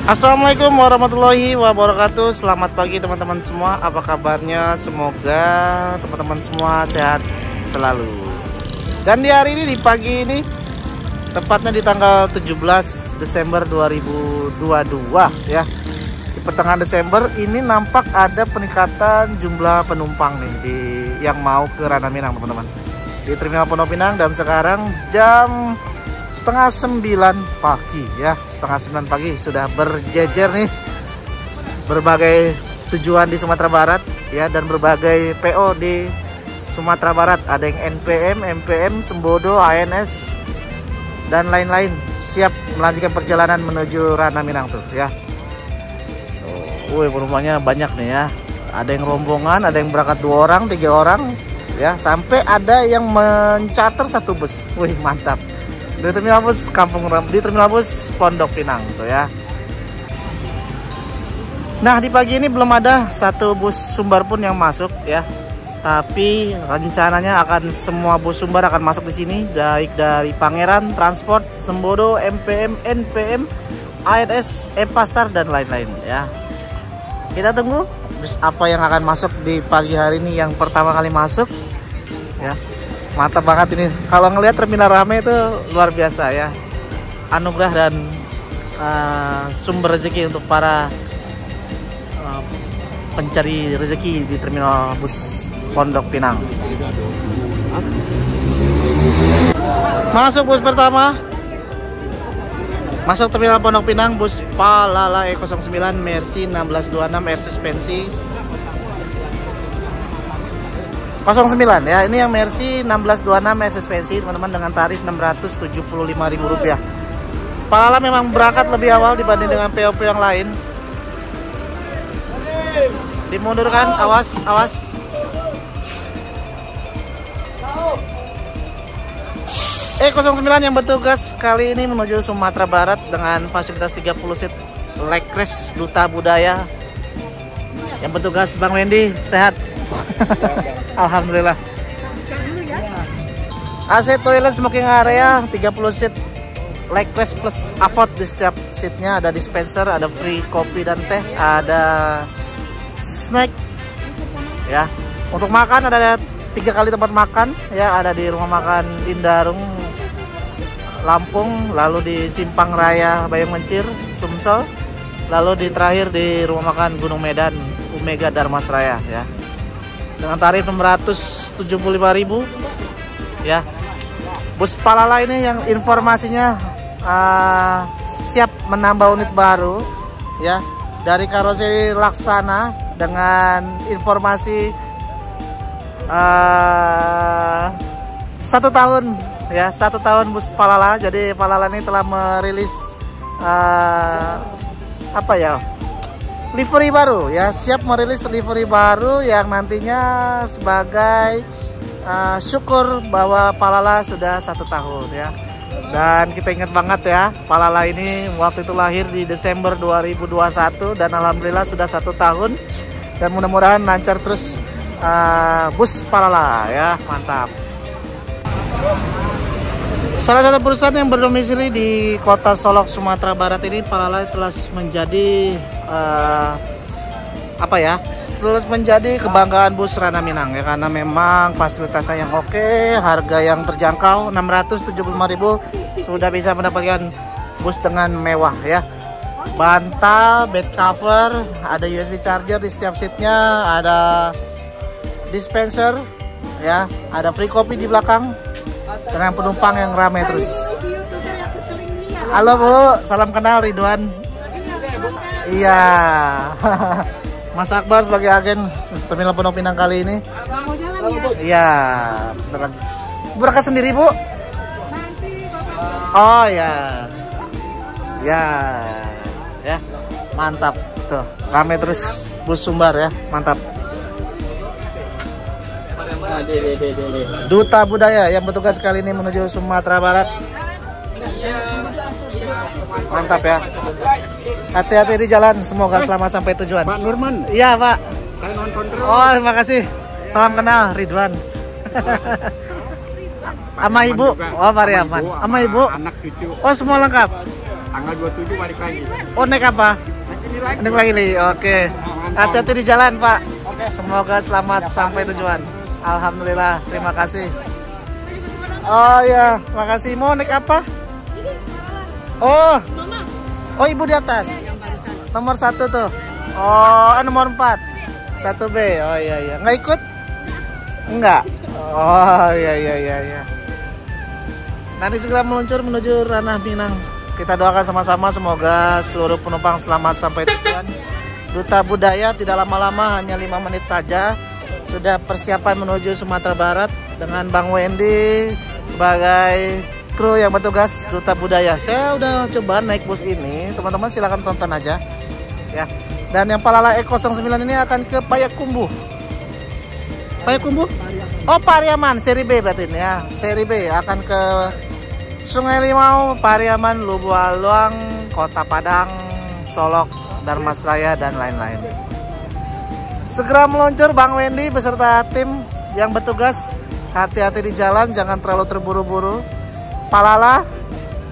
Assalamualaikum warahmatullahi wabarakatuh. Selamat pagi teman-teman semua. Apa kabarnya? Semoga teman-teman semua sehat selalu. Dan di hari ini, di pagi ini, tepatnya di tanggal 17 Desember 2022 ya. Di pertengahan Desember ini nampak ada peningkatan jumlah penumpang nih yang mau ke Ranah Minang, teman-teman. Di Terminal Pondok Pinang, dan sekarang jam setengah 9 pagi ya, setengah 9 pagi sudah berjejer nih berbagai tujuan di Sumatera Barat ya, dan berbagai PO di Sumatera Barat. Ada yang NPM, MPM, Sembodo, ANS dan lain-lain siap melanjutkan perjalanan menuju Ranah Minang tuh ya. Penumpangnya banyak nih ya. Ada yang rombongan, ada yang berangkat 2 orang, 3 orang ya, sampai ada yang mencater 1 bus. Wih, mantap. Di Terminal Bus di Terminal Bus Pondok Pinang tuh ya. Nah, di pagi ini belum ada 1 bus Sumbar pun yang masuk ya. Tapi rencananya akan semua bus Sumbar akan masuk di sini, baik dari Pangeran, Transport, Sembodo, MPM, NPM, ANS, Epastar dan lain-lain ya. Kita tunggu bus apa yang akan masuk di pagi hari ini, yang pertama kali masuk ya. Mantap banget ini. Kalau ngelihat terminal rame itu luar biasa ya. Anugerah dan sumber rezeki untuk para pencari rezeki di Terminal Bus Pondok Pinang. Masuk bus pertama. Masuk Terminal Pondok Pinang, bus Palala E09 Mercy 1626 Air Suspensi 09 ya. Ini yang Mercy 1626 Air Suspensi, teman-teman, dengan tarif Rp675.000. Palala memang berangkat lebih awal dibanding dengan PO-PO yang lain. Dimundurkan, awas, awas. E09 yang bertugas kali ini menuju Sumatera Barat dengan fasilitas 30 seat Lekres Duta Budaya. Yang bertugas Bang Wendy, sehat? Alhamdulillah. AC, toilet, smoking area, 30 seat Lekres plus Avot. Di setiap seatnya ada dispenser, ada free kopi dan teh, ada snack ya. Untuk makan ada 3 kali tempat makan ya, ada di rumah makan Indarung Lampung, lalu di Simpang Raya Bayang Mencir Sumsel, lalu di terakhir di rumah makan Gunung Medan Omega Darmasraya ya, dengan tarif Rp675.000 ya. Bus Palala ini yang informasinya siap menambah unit baru ya, dari karoseri Laksana dengan informasi 1 tahun ya, 1 tahun bus Palala. Jadi Palala ini telah merilis livery baru ya, siap merilis livery baru yang nantinya sebagai syukur bahwa Palala sudah 1 tahun ya. Dan kita ingat banget ya, Palala ini waktu itu lahir di Desember 2021 dan alhamdulillah sudah 1 tahun, dan mudah-mudahan lancar terus bus Palala ya, mantap. Salah satu perusahaan yang berdomisili di Kota Solok, Sumatera Barat ini, Palala telah menjadi terus menjadi kebanggaan bus Ranah Minang ya, karena memang fasilitasnya yang oke, harga yang terjangkau, Rp675.000 sudah bisa mendapatkan bus dengan mewah ya. Bantal, bed cover, ada USB charger di setiap seatnya, ada dispenser ya, ada free kopi di belakang, dengan penumpang yang ramai terus. Halo Bu, salam kenal, Ridwan. Iya. Mas Akbar sebagai agen Terminal Pondok Pinang kali ini. Iya. Berangkat sendiri Bu? Oh ya. Ya. Ya. Mantap tuh. Ramai terus bus Sumbar ya. Mantap. Duta Budaya yang bertugas kali ini menuju Sumatera Barat. Mantap ya. Hati-hati di jalan, semoga selamat sampai tujuan. Pak Nurman. Iya Pak. Saya nonton terus. Oh, terima kasih. Salam kenal, Ridwan. Sama Ibu. Oh, Mariaman. Sama Ibu. Anak cucu. Oh, semua lengkap. Tanggal 27 balik lagi. Oh, naik apa? Naik lagi nih. Oke. Hati-hati di jalan, Pak. Semoga selamat sampai tujuan. Alhamdulillah, terima kasih. Oh ya, makasih. Mau naik apa? Oh, oh ibu di atas. Nomor 1 tuh. Oh, nomor 4. 1B. Oh iya. Nggak ikut? Enggak. Oh iya. Nanti segera meluncur menuju Ranah Minang. Kita doakan sama-sama semoga seluruh penumpang selamat sampai tujuan. Duta Budaya tidak lama-lama, hanya 5 menit saja sudah persiapan menuju Sumatera Barat dengan Bang Wendy sebagai kru yang bertugas Duta Budaya. Saya udah coba naik bus ini, teman-teman silahkan tonton aja ya. Dan yang Palala E09 ini akan ke Payakumbuh. Payakumbuh? Oh, Pariaman, seri B berarti ini ya. Seri B akan ke Sungai Limau, Pariaman, Lubualuang, Kota Padang, Solok, Darmasraya, dan lain-lain. Segera meluncur Bang Wendy beserta tim yang bertugas. Hati-hati di jalan, jangan terlalu terburu-buru. Palala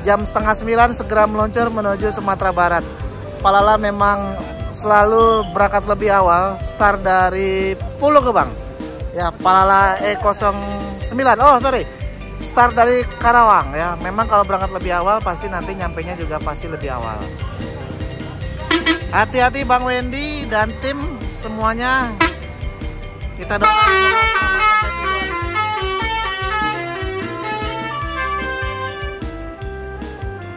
jam setengah 9 segera meluncur menuju Sumatera Barat. Palala memang selalu berangkat lebih awal, start dari Pulau Gebang. Ya, Palala E09. Oh, sorry. Start dari Karawang ya. Memang kalau berangkat lebih awal pasti nanti nyampenya juga pasti lebih awal. Hati-hati Bang Wendy dan tim semuanya. Kita doakan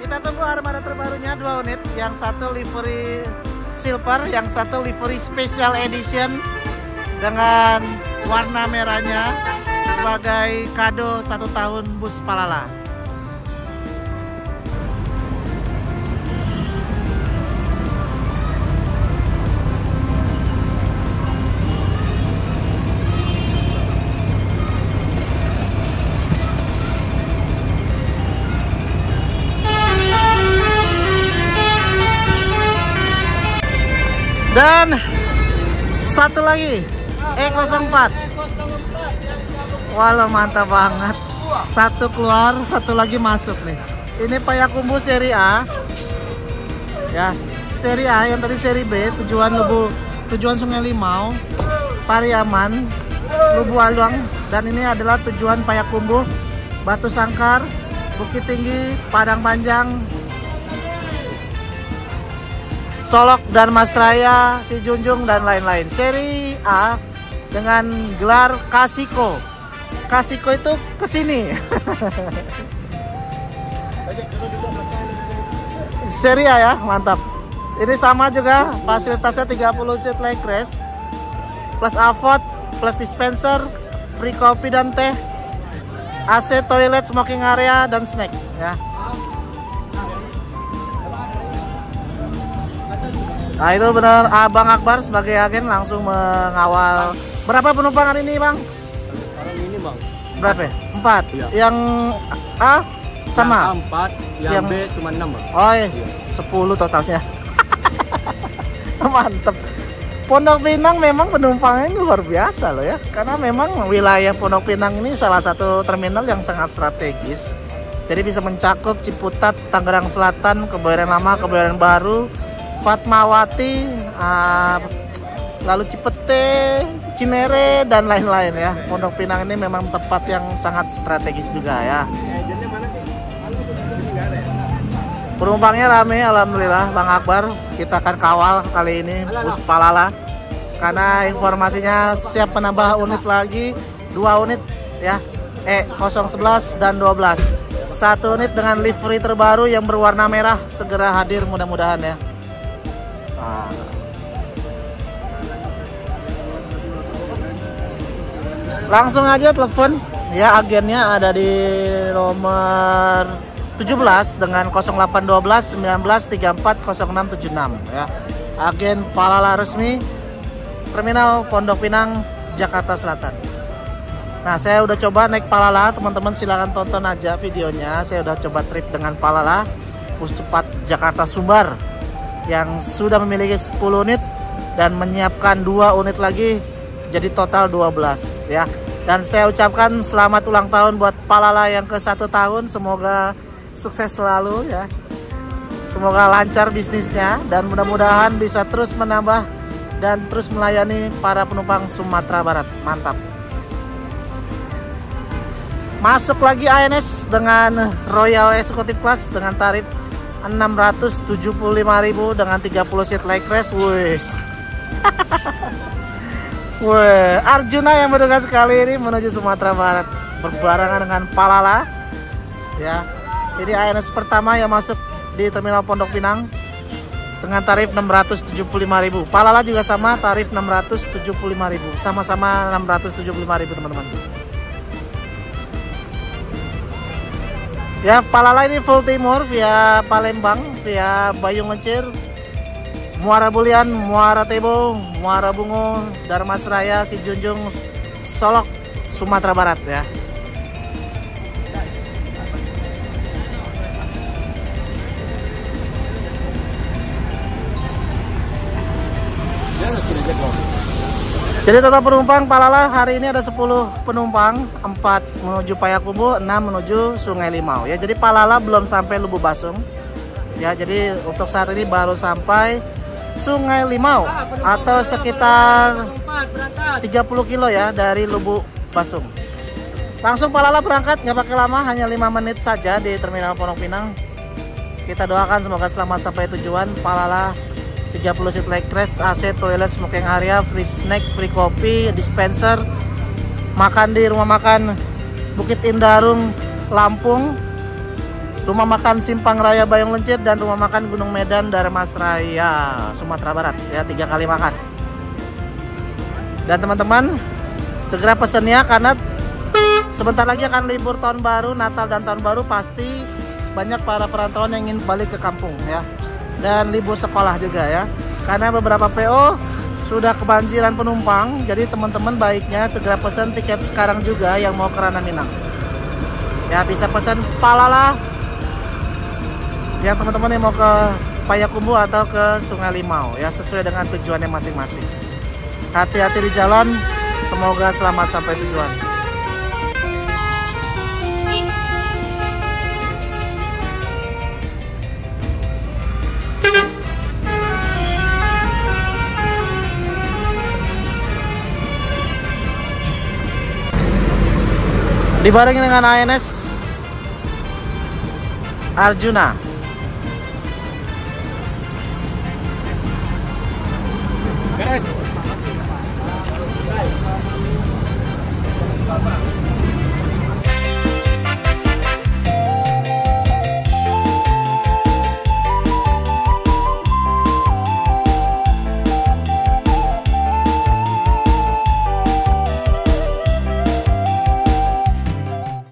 kita tunggu armada terbarunya 2 unit. Yang satu livery silver, yang satu livery special edition dengan warna merahnya sebagai kado 1 tahun bus Palala. Dan satu lagi E04. Walau mantap banget. Satu keluar, satu lagi masuk nih. Ini Payakumbuh seri A. Ya, seri A yang tadi seri B tujuan Sungai Limau, Pariaman, Lubualuang, dan ini adalah tujuan Payakumbuh, Batu Sangkar, Bukit Tinggi, Padang Panjang, Solok, Darmasraya, Sijunjung, dan lain-lain. Seri A dengan gelar Kasiko. Kasiko itu kesini. Seri A ya, mantap. Ini sama juga fasilitasnya 30 seat leg rest, plus avot, plus dispenser, free kopi dan teh, AC, toilet, smoking area, dan snack ya. Nah itu benar, Abang Akbar sebagai agen langsung mengawal. Berapa penumpang hari ini Bang? Hari ini Bang. Berapa? 4? Iya. Yang A sama? Yang A 4, yang B cuma 6 Bang. Oh iya, 10 totalnya. Mantep. Pondok Pinang memang penumpangnya luar biasa loh ya. Karena memang wilayah Pondok Pinang ini salah satu terminal yang sangat strategis. Jadi bisa mencakup Ciputat, Tangerang Selatan, Kebayoran Lama, Kebayoran Baru, Fatmawati, lalu Cipete, Cinere, dan lain-lain ya. Pondok Pinang ini memang tempat yang sangat strategis juga ya. Penumpangnya rame, alhamdulillah Bang Akbar. Kita akan kawal kali ini bus Palala. Karena informasinya siap menambah unit lagi, 2 unit ya. E011 dan 12. 1 unit dengan livery terbaru yang berwarna merah segera hadir mudah-mudahan ya. Langsung aja telepon ya, agennya ada di nomor 17 dengan 0812 1934 0676 ya. Agen Palala resmi Terminal Pondok Pinang, Jakarta Selatan. Nah, saya udah coba naik Palala, teman-teman silahkan tonton aja videonya. Saya udah coba trip dengan Palala bus cepat Jakarta Sumbar yang sudah memiliki 10 unit dan menyiapkan 2 unit lagi, jadi total 12 ya. Dan saya ucapkan selamat ulang tahun buat Palala yang ke 1 tahun. Semoga sukses selalu ya. Semoga lancar bisnisnya dan mudah-mudahan bisa terus menambah dan terus melayani para penumpang Sumatera Barat. Mantap. Masuk lagi ANS dengan Royal Executive Class dengan tarif 675.000 dengan 30 seat leg rest. Wes. Weh, Arjuna yang bertugas kali ini menuju Sumatera Barat berbarengan dengan Palala. Ya. Ini ANS pertama yang masuk di Terminal Pondok Pinang dengan tarif 675.000. Palala juga sama, tarif 675.000. Sama-sama 675.000 teman-teman. Ya, Palala ini full timur via Palembang, via Bayung Lencir, Muara Bulian, Muara Tebo, Muara Bungo, Darmasraya, Sijunjung, Solok, Sumatera Barat ya. Jadi total penumpang Palala hari ini ada 10 penumpang, 4 menuju Payakumbuh, 6 menuju Sungai Limau. Ya, jadi Palala belum sampai Lubuk Basung. Ya, jadi untuk saat ini baru sampai Sungai Limau atau sekitar 30 kilo ya dari Lubuk Basung. Langsung Palala berangkat, nggak pakai lama, hanya 5 menit saja di Terminal Pondok Pinang. Kita doakan semoga selamat sampai tujuan. Palala 30 seat leg rest, AC, toilet, smoking area, free snack, free kopi, dispenser. Makan di rumah makan Bukit Indarung, Lampung, rumah makan Simpang Raya Bayung Lencir, dan rumah makan Gunung Medan Darmasraya, Sumatera Barat. Ya, 3 kali makan. Dan teman-teman segera pesennya karena sebentar lagi akan libur tahun baru, Natal dan tahun baru, pasti banyak para perantauan yang ingin balik ke kampung ya. Dan libur sekolah juga ya, karena beberapa PO sudah kebanjiran penumpang. Jadi teman-teman baiknya segera pesan tiket sekarang juga yang mau ke Ranah Minang ya. Bisa pesan Palala yang teman-teman yang mau ke Payakumbuh atau ke Sungai Limau ya, sesuai dengan tujuannya masing-masing. Hati-hati di jalan, semoga selamat sampai tujuan. Dibarengi dengan ANS Arjuna. Beres.